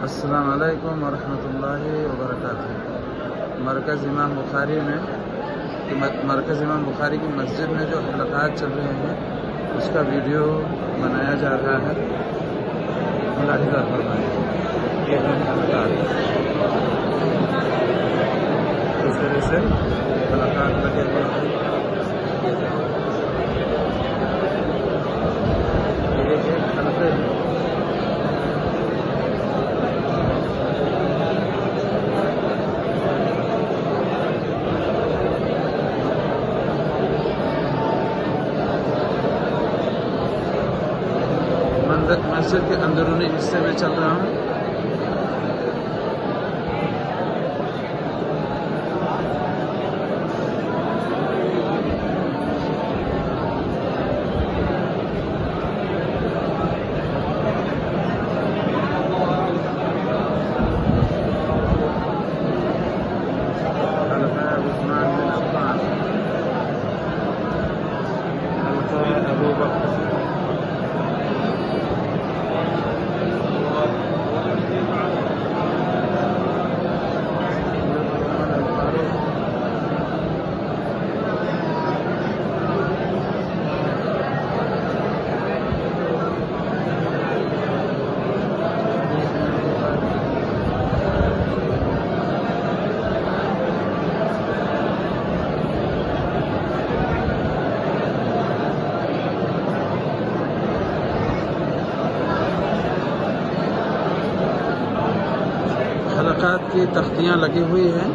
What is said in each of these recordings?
السلام علیکم ورحمۃ اللہ وبرکاتہ۔ مرکز امام بخاری کی مسجد میں جو حلقات چل رہے ہیں اس کا ویڈیو بنایا جا رہا ہے۔ ملاحظہ فرمائیں، یہ ہیں حلقات، اس طرح سے حلقات لگے ہوئے ہیں۔ یہ ایک حلقے ہیں۔ مسجد کے اندرونی حصے میں چل رہا ہوں۔ حلقہ عثمان بن عفان، حلقہ ابو بکر، حلقات کی تختیاں لگی ہوئی ہیں۔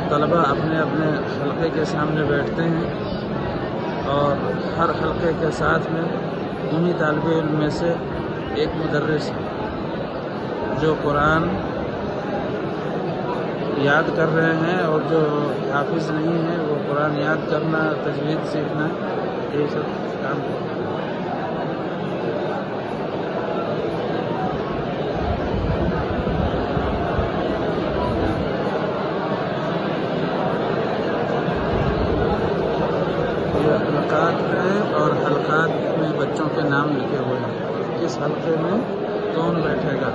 طلباء اپنے اپنے حلقے کے سامنے بیٹھتے ہیں اور ہر حلقے کے ساتھ میں انہی طالب علم میں سے ایک مدرس ہے جو قرآن یاد کر رہے ہیں، اور جو حافظ نہیں ہیں وہ قرآن یاد کرنا، تجوید سیکھنا، یہ سب کام کرتے ہیں۔ حلقات ہیں اور حلقات میں بچوں کے نام لکھے ہوئے ہیں۔ اس حلقے میں کون بیٹھے گا۔